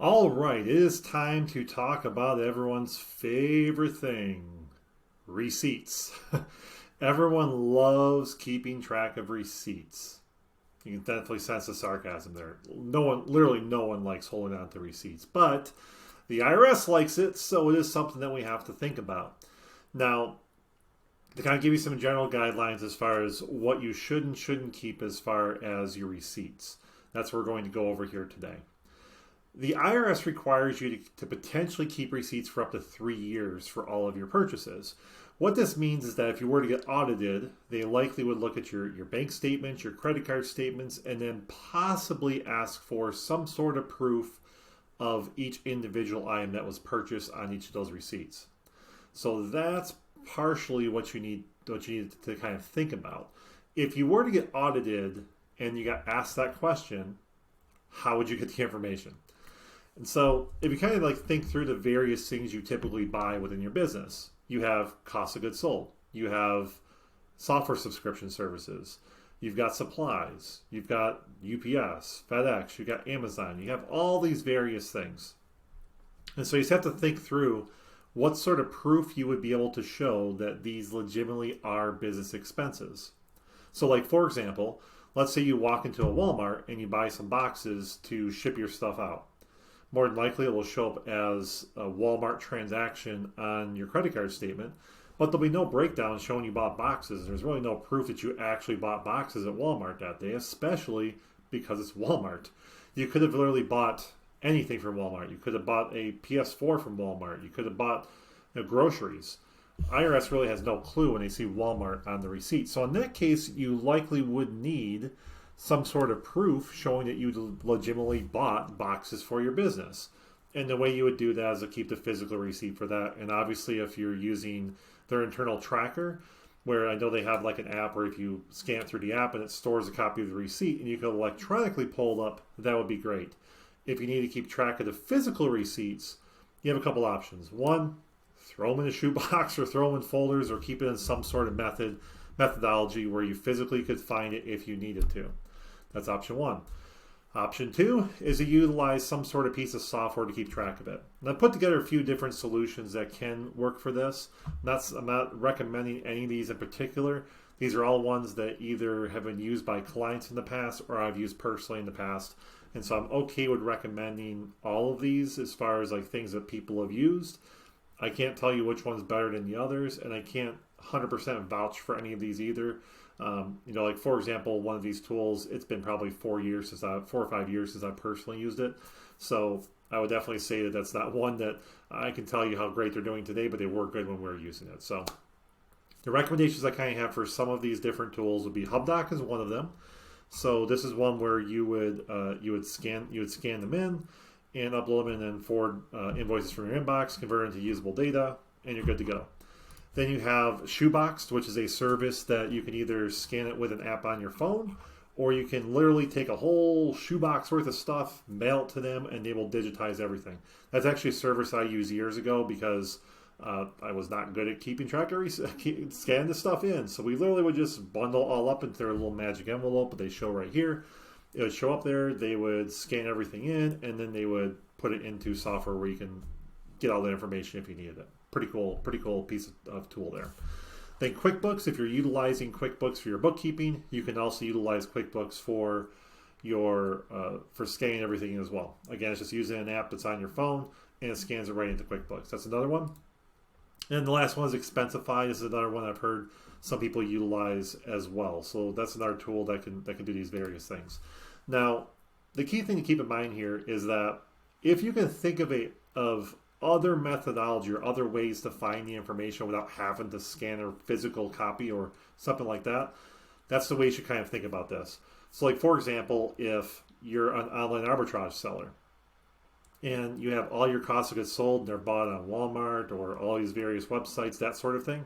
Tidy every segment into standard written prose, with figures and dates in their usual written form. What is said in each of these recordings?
All right, it is time to talk about everyone's favorite thing, receipts. Everyone loves keeping track of receipts. You can definitely sense the sarcasm there. Literally no one likes holding on to receipts, but the IRS likes it, so it is something that we have to think about. Now, to kind of give you some general guidelines as far as what you should and shouldn't keep as far as your receipts. That's what we're going to go over here today. The IRS requires you to potentially keep receipts for up to 3 years for all of your purchases. What this means is that if you were to get audited, they likely would look at your bank statements, your credit card statements, and then possibly ask for some sort of proof of each individual item that was purchased on each of those receipts. So that's partially what you need to kind of think about. If you were to get audited and you got asked that question, how would you get the information? And so if you kind of like think through the various things you typically buy within your business, you have cost of goods sold, you have software subscription services, you've got supplies, you've got UPS, FedEx, you've got Amazon, you have all these various things. And so you just have to think through what sort of proof you would be able to show that these legitimately are business expenses. So like for example, let's say you walk into a Walmart and you buy some boxes to ship your stuff out. More than likely, it will show up as a Walmart transaction on your credit card statement, but there'll be no breakdown showing you bought boxes. There's really no proof that you actually bought boxes at Walmart that day, especially because it's Walmart. You could have literally bought anything from Walmart. You could have bought a PS4 from Walmart. You could have bought groceries. IRS really has no clue when they see Walmart on the receipt. So in that case, you likely would need some sort of proof showing that you legitimately bought boxes for your business. And the way you would do that is to keep the physical receipt for that. And obviously if you're using their internal tracker, where I know they have like an app where if you scan it through the app and it stores a copy of the receipt and you can electronically pull it up, that would be great. If you need to keep track of the physical receipts, you have a couple options. One, throw them in a shoebox or throw them in folders or keep it in some sort of methodology where you physically could find it if you needed to. That's option one. Option two is to utilize some sort of piece of software to keep track of it. And I've put together a few different solutions that can work for this. I'm not recommending any of these in particular. These are all ones that either have been used by clients in the past or I've used personally in the past. And so I'm okay with recommending all of these as far as like things that people have used. I can't tell you which one's better than the others, and I can't 100% vouch for any of these either. Like for example, one of these tools, it's been probably 4 or 5 years since I personally used it. So I would definitely say that that's not one that I can tell you how great they're doing today, but they were good when we were using it. So the recommendations I kind of have for some of these different tools would be HubDoc is one of them. So this is one where you would scan them in and upload them and then forward invoices from your inbox, convert it into usable data, and you're good to go. Then you have Shoebox, which is a service that you can either scan it with an app on your phone, or you can literally take a whole shoebox worth of stuff, mail it to them, and they will digitize everything. That's actually a service I used years ago because I was not good at keeping track of scanning the stuff in. So we literally would just bundle all up into their little magic envelope that they show right here. It would show up there, they would scan everything in, and then they would put it into software where you can get all that information if you needed it. Pretty cool piece of tool there. Then QuickBooks, if you're utilizing QuickBooks for your bookkeeping, you can also utilize QuickBooks for your for scanning everything as well. Again, it's just using an app that's on your phone and it scans it right into QuickBooks. That's another one. And the last one is Expensify. This is another one I've heard some people utilize as well. So that's another tool that can do these various things. Now, the key thing to keep in mind here is that if you can think of other methodology or other ways to find the information without having to scan a physical copy or something like that, that's the way you should kind of think about this. So like for example, if you're an online arbitrage seller and you have all your cost of goods sold and they're bought on Walmart or all these various websites, that sort of thing,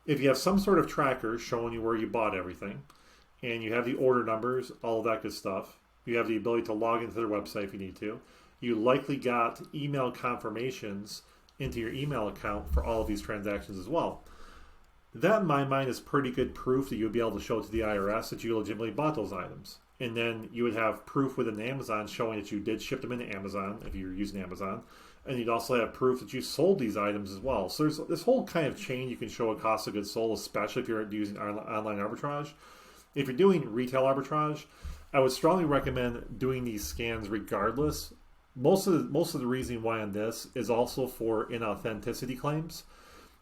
if you have some sort of tracker showing you where you bought everything and you have the order numbers, all of that good stuff, you have the ability to log into their website if you need to. You likely got email confirmations into your email account for all of these transactions as well. That, in my mind, is pretty good proof that you would be able to show to the IRS that you legitimately bought those items. And then you would have proof within Amazon showing that you did ship them into Amazon if you're using Amazon. And you'd also have proof that you sold these items as well. So there's this whole kind of chain you can show a cost of goods sold, especially if you're using online arbitrage. If you're doing retail arbitrage, I would strongly recommend doing these scans regardless. Most of the reason why on this is also for inauthenticity claims,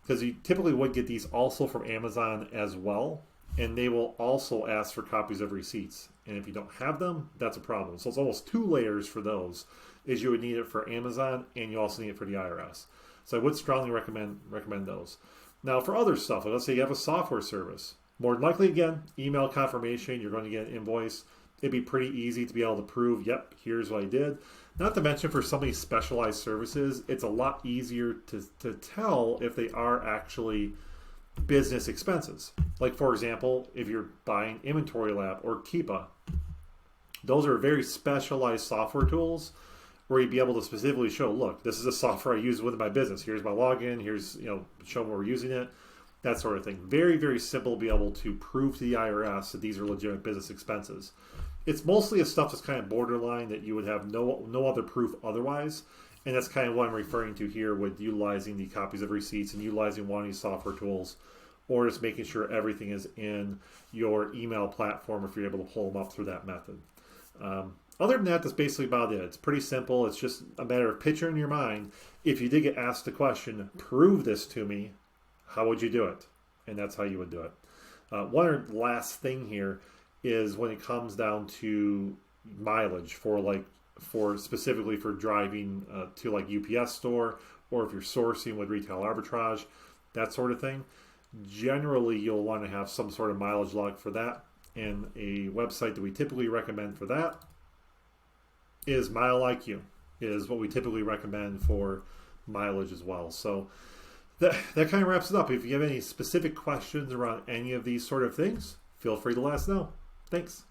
because you typically would get these also from Amazon as well, and they will also ask for copies of receipts. And if you don't have them, that's a problem. So it's almost two layers for those. Is you would need it for Amazon, and you also need it for the IRS. So I would strongly recommend those. Now for other stuff, let's say you have a software service. More than likely, again, email confirmation, you're going to get an invoice. It'd be pretty easy to be able to prove, yep, here's what I did. Not to mention for some of these specialized services, it's a lot easier to tell if they are actually business expenses. Like for example, if you're buying Inventory Lab or Keepa, those are very specialized software tools where you'd be able to specifically show, look, this is a software I use within my business. Here's my login. Here's, show where we're using it. That sort of thing. Very, very simple to be able to prove to the IRS that these are legitimate business expenses. It's mostly a stuff that's kind of borderline that you would have no other proof otherwise. And that's kind of what I'm referring to here with utilizing the copies of receipts and utilizing one of these software tools, or just making sure everything is in your email platform if you're able to pull them up through that method. Other than that, that's basically about it. It's pretty simple. It's just a matter of picturing in your mind. If you did get asked the question, prove this to me, how would you do it? And that's how you would do it. One last thing here is when it comes down to mileage for specifically for driving to like UPS store, or if you're sourcing with retail arbitrage, that sort of thing. Generally, you'll want to have some sort of mileage log for that. And a website that we typically recommend for that is MileIQ, is what we typically recommend for mileage as well. So that kind of wraps it up. If you have any specific questions around any of these sort of things, feel free to let us know. Thanks.